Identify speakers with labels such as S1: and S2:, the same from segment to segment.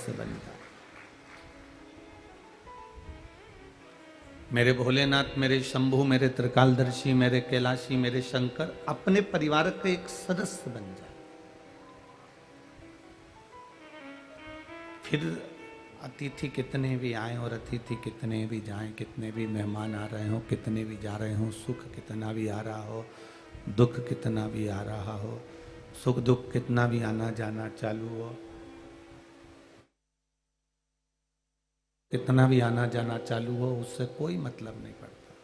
S1: सदस्य बन जाए। मेरे भोलेनाथ, मेरे शंभू, मेरे त्रिकालदर्शी, मेरे कैलाशी, मेरे शंकर अपने परिवार के एक सदस्य बन जाए। फिर अतिथि कितने भी आए और अतिथि कितने भी जाएं, कितने भी मेहमान आ रहे हो, कितने भी जा रहे हो, सुख कितना भी आ रहा हो, दुख कितना भी आ रहा हो, सुख दुख कितना भी आना जाना चालू हो, कितना भी आना जाना चालू हो, उससे कोई मतलब नहीं पड़ता।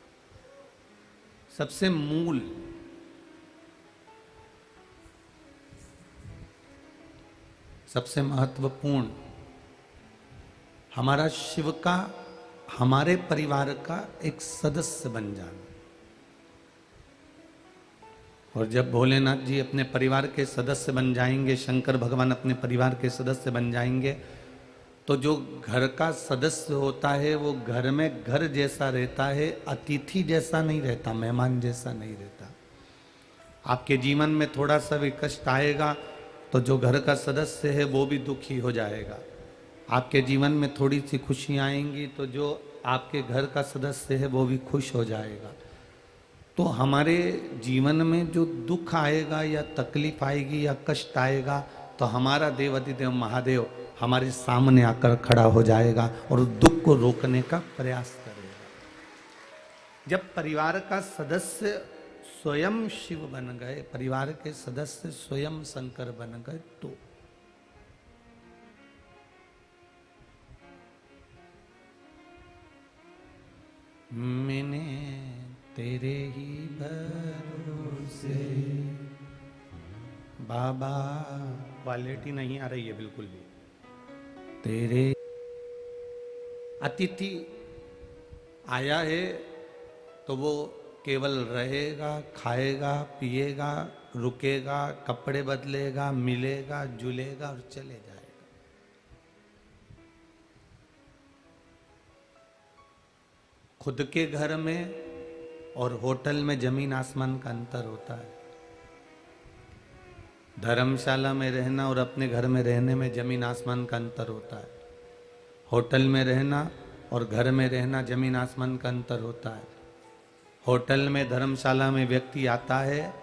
S1: सबसे मूल सबसे महत्वपूर्ण हमारा शिव का हमारे परिवार का एक सदस्य बन जाना। और जब भोलेनाथ जी अपने परिवार के सदस्य बन जाएंगे, शंकर भगवान अपने परिवार के सदस्य बन जाएंगे, तो जो घर का सदस्य होता है वो घर में घर जैसा रहता है, अतिथि जैसा नहीं रहता, मेहमान जैसा नहीं रहता। आपके जीवन में थोड़ा सा भी कष्ट आएगा तो जो घर का सदस्य है वो भी दुखी हो जाएगा। आपके जीवन में थोड़ी सी खुशियाँ आएंगी तो जो आपके घर का सदस्य है वो भी खुश हो जाएगा। तो हमारे जीवन में जो दुख आएगा या तकलीफ आएगी या कष्ट आएगा तो हमारा देवाधिदेव महादेव हमारे सामने आकर खड़ा हो जाएगा और दुख को रोकने का प्रयास करेगा। जब परिवार का सदस्य स्वयं शिव बन गए, परिवार के सदस्य स्वयं शंकर बन गए, तो मैंने तेरे ही भरोसे बाबा, क्वालिटी नहीं आ रही है बिल्कुल भी। तेरे अतिथि आया है तो वो केवल रहेगा, खाएगा, पिएगा, रुकेगा, कपड़े बदलेगा, मिलेगा, जुलेगा और चले जाएगा। खुद के घर में और होटल में जमीन आसमान का अंतर होता है। धर्मशाला में रहना और अपने घर में रहने में जमीन आसमान का अंतर होता है। होटल में रहना और घर में रहना जमीन आसमान का अंतर होता है। होटल में, धर्मशाला में व्यक्ति आता है,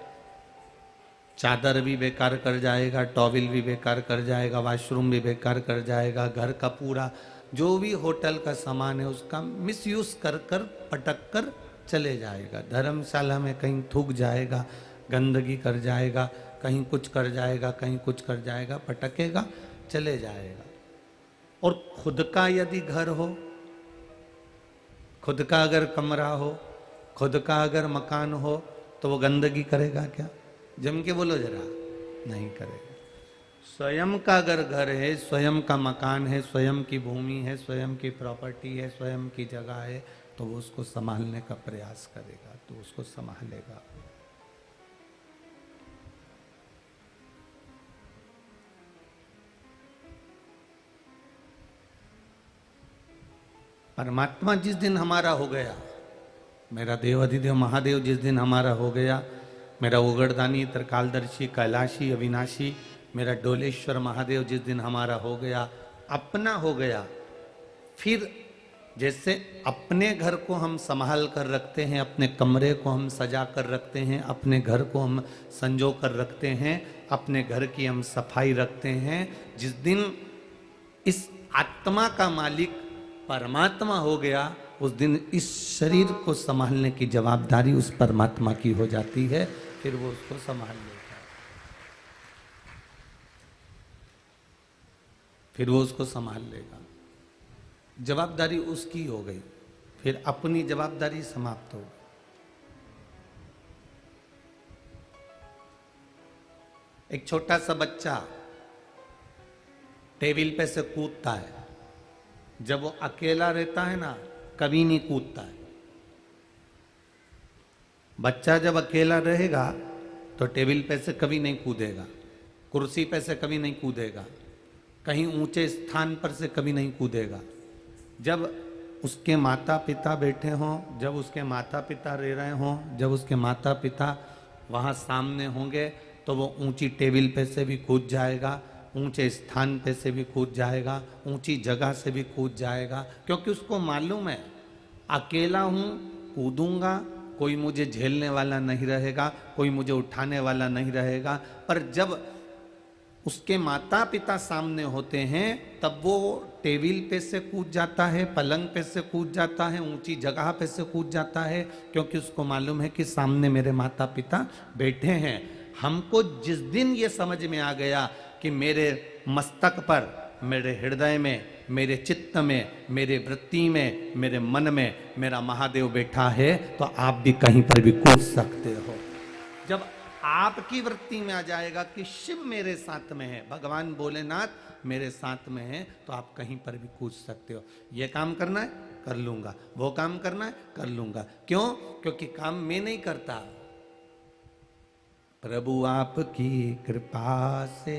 S1: चादर भी बेकार कर जाएगा, टॉवल भी बेकार कर जाएगा, वॉशरूम भी बेकार कर जाएगा, घर का पूरा जो भी होटल का सामान है उसका मिसयूज कर कर पटक कर चले जाएगा। धर्मशाला में कहीं थूक जाएगा, गंदगी कर जाएगा, कहीं कुछ कर जाएगा, कहीं कुछ कर जाएगा, पटकेगा, चले जाएगा। और खुद का यदि घर हो, खुद का अगर कमरा हो, खुद का अगर मकान हो तो वो गंदगी करेगा क्या? जम के बोलो जरा, नहीं करेगा। स्वयं का अगर घर है, स्वयं का मकान है, स्वयं की भूमि है, स्वयं की प्रॉपर्टी है, स्वयं की जगह है, तो वो उसको संभालने का प्रयास करेगा, तो उसको संभालेगा। परमात्मा जिस दिन हमारा हो गया, मेरा देवाधिदेव महादेव जिस दिन हमारा हो गया, मेरा उगड़दानी, त्रिकालदर्शी, कैलाशी, अविनाशी, मेरा डोलेश्वर महादेव जिस दिन हमारा हो गया, अपना हो गया, फिर जैसे अपने घर को हम संभाल कर रखते हैं, अपने कमरे को हम सजा कर रखते हैं, अपने घर को हम संजो कर रखते हैं, अपने घर की हम सफाई रखते हैं, जिस दिन इस आत्मा का मालिक परमात्मा हो गया, उस दिन इस शरीर को संभालने की जवाबदारी उस परमात्मा की हो जाती है। फिर वो उसको संभाल लेता है, फिर वो उसको संभाल लेगा। जवाबदारी उसकी हो गई, फिर अपनी जवाबदारी समाप्त हो गई। एक छोटा सा बच्चा टेबल पे से कूदता है, जब वो अकेला रहता है ना, कभी नहीं कूदता है। बच्चा जब अकेला रहेगा तो टेबल पे से कभी नहीं कूदेगा, कुर्सी पे से कभी नहीं कूदेगा, कहीं ऊंचे स्थान पर से कभी नहीं कूदेगा। जब उसके माता पिता बैठे हों, जब उसके माता पिता रह रहे हों, जब उसके माता पिता वहाँ सामने होंगे, तो वो ऊंची टेबल पे से भी कूद जाएगा, ऊंचे स्थान पे से भी कूद जाएगा, ऊंची जगह से भी कूद जाएगा, क्योंकि उसको मालूम है अकेला हूं, कूदूंगा, कोई मुझे झेलने वाला नहीं रहेगा, कोई मुझे उठाने वाला नहीं रहेगा। पर जब उसके माता पिता सामने होते हैं तब वो टेबल पे से कूद जाता है, पलंग पे से कूद जाता है, ऊंची जगह पे से कूद जाता है, क्योंकि उसको मालूम है कि सामने मेरे माता पिता बैठे हैं। हमको जिस दिन ये समझ में आ गया कि मेरे मस्तक पर, मेरे हृदय में, मेरे चित्त में, मेरे वृत्ति में, मेरे मन में मेरा महादेव बैठा है, तो आप भी कहीं पर भी कूद सकते हो। जब आपकी वृत्ति में आ जाएगा कि शिव मेरे साथ में है, भगवान भोलेनाथ मेरे साथ में है, तो आप कहीं पर भी कूद सकते हो। ये काम करना है, कर लूंगा, वो काम करना है, कर लूंगा। क्यों? क्योंकि काम मैं नहीं करता, प्रभु आपकी कृपा से